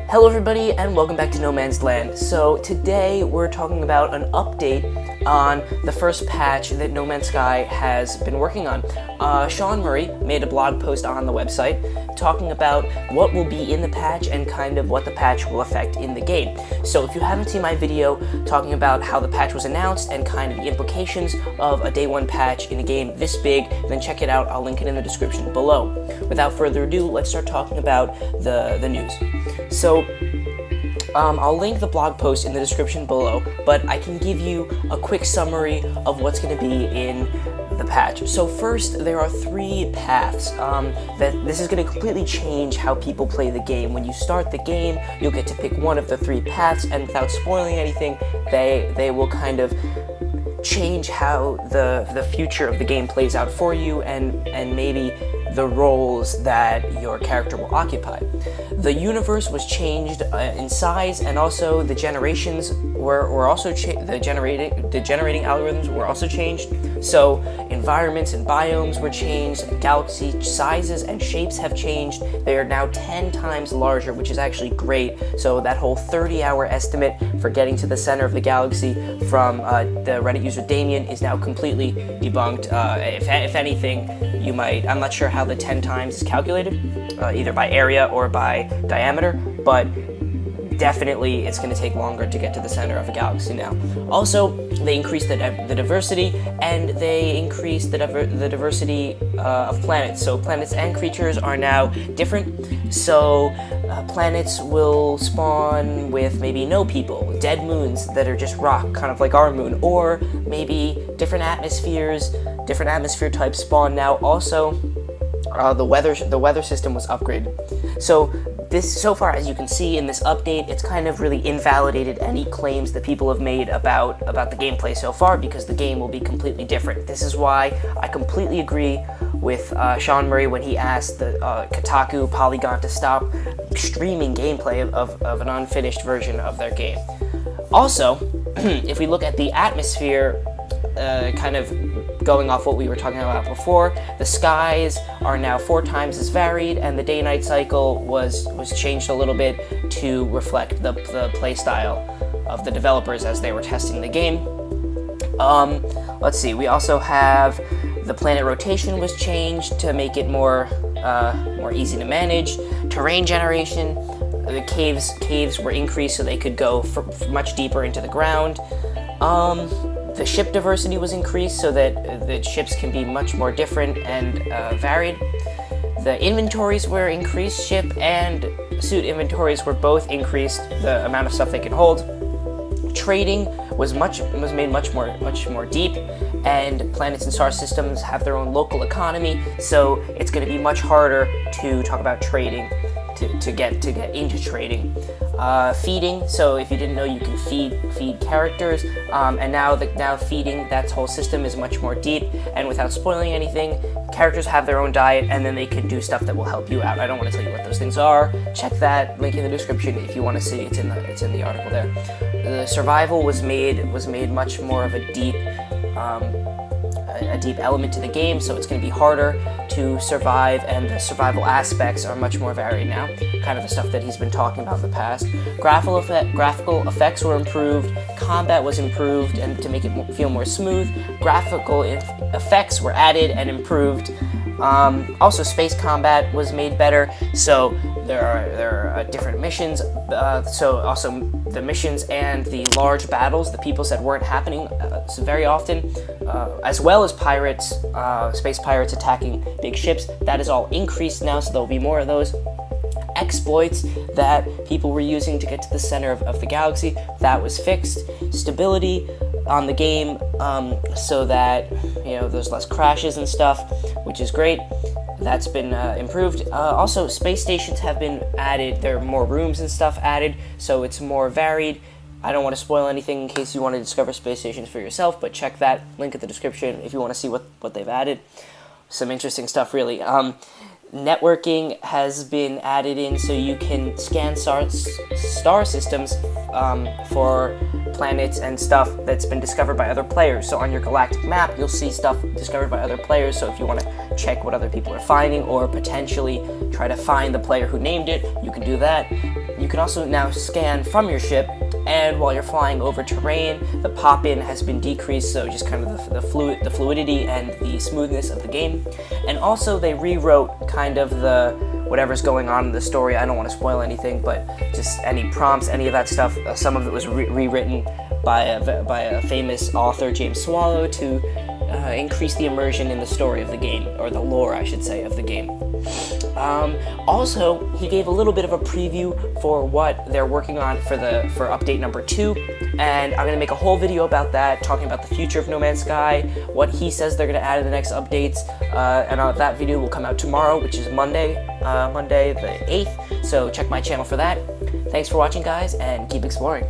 Hello everybody and welcome back to No Man's Land. So today we're talking about an update on the first patch that No Man's Sky has been working on. Sean Murray made a blog post on the website talking about what will be in the patch and kind of what the patch will affect in the game. So if you haven't seen my video talking about how the patch was announced and kind of the implications of a day one patch in a game this big, then check it out. I'll link it in the description below. Without further ado, let's start talking about the news. So I'll link the blog post in the description below, but I can give you a quick summary of what's going to be in the patch. So first, there are 3 paths that this is going to completely change how people play the game. When you start the game, you'll get to pick one of the 3 paths, and without spoiling anything, they will kind of change how the future of the game plays out for you, and maybe the roles that your character will occupy. The universe was changed in size, and also the generations were also the generating algorithms were also changed. So environments and biomes were changed, galaxy sizes and shapes have changed. They are now 10 times larger, which is actually great. So that whole 30-hour estimate for getting to the center of the galaxy from the Reddit user Damien is now completely debunked. If anything, you might, I'm not sure how the 10 times is calculated, either by area or by diameter, but definitely it's going to take longer to get to the center of a galaxy now. Also, they increased the diversity, and they increased the diversity of planets. So planets and creatures are now different. So planets will spawn with maybe no people, dead moons that are just rock, kind of like our moon, or maybe different atmospheres, different atmosphere types spawn now. Also, the weather system was upgraded. So far, as you can see in this update, it's kind of really invalidated any claims that people have made about the gameplay so far, because the game will be completely different. This is why I completely agree with Sean Murray when he asked the Kotaku Polygon to stop streaming gameplay of an unfinished version of their game. Also, if we look at the atmosphere, kind of going off what we were talking about before, the skies are now 4 times as varied, and the day-night cycle was changed a little bit to reflect the play style of the developers as they were testing the game. Let's see, we also have the planet rotation was changed to make it more easy to manage. Terrain generation, the caves were increased so they could go much deeper into the ground. The ship diversity was increased so that the ships can be much more different and varied. The inventories were increased. Ship and suit inventories were both increased, the amount of stuff they can hold. Trading was made much more deep, and planets and star systems have their own local economy, so it's going to be much harder to talk about trading, to get into trading. Feeding, so if you didn't know, you can feed characters, and now feeding, that whole system is much more deep, and without spoiling anything, characters have their own diet, and then they can do stuff that will help you out. I don't want to tell you what those things are. Check that link in the description if you want to see. It's in the article there. The survival was made much more of a deep element to the game, so it's going to be harder to survive, and the survival aspects are much more varied now, kind of the stuff that he's been talking about in the past. Graphical effects were improved, combat was improved, and to make it feel more smooth, graphical effects were added and improved. Also, space combat was made better, so there are different missions, so also the missions and the large battles that people said weren't happening so very often, as well as pirates, space pirates attacking big ships, that is all increased now, so there'll be more of those. Exploits that people were using to get to the center of the galaxy, that was fixed. Stability on the game, so that there's less crashes and stuff, which is great. That's been improved. Also, space stations have been added. There are more rooms and stuff added, so it's more varied. I don't want to spoil anything in case you want to discover space stations for yourself, but check that link in the description if you want to see what they've added. Some interesting stuff, really. Networking has been added in, so you can scan star systems for planets and stuff that's been discovered by other players. So on your galactic map, you'll see stuff discovered by other players, so if you want to check what other people are finding, or potentially try to find the player who named it, you can do that. You You can also now scan from your ship, and while you're flying over terrain, the pop-in has been decreased, so just kind of the fluidity and the smoothness of the game. And also they rewrote kind of the whatever's going on in the story. I don't want to spoil anything, but just any prompts, any of that stuff, some of it was rewritten by a famous author, James Swallow, to increase the immersion in the story of the game, or the lore, I should say, of the game. Also, he gave a little bit of a preview for what they're working on for update number 2, and I'm going to make a whole video about that, talking about the future of No Man's Sky, what he says they're going to add in the next updates, and that video will come out tomorrow, which is Monday the 8th, so check my channel for that. Thanks for watching, guys, and keep exploring.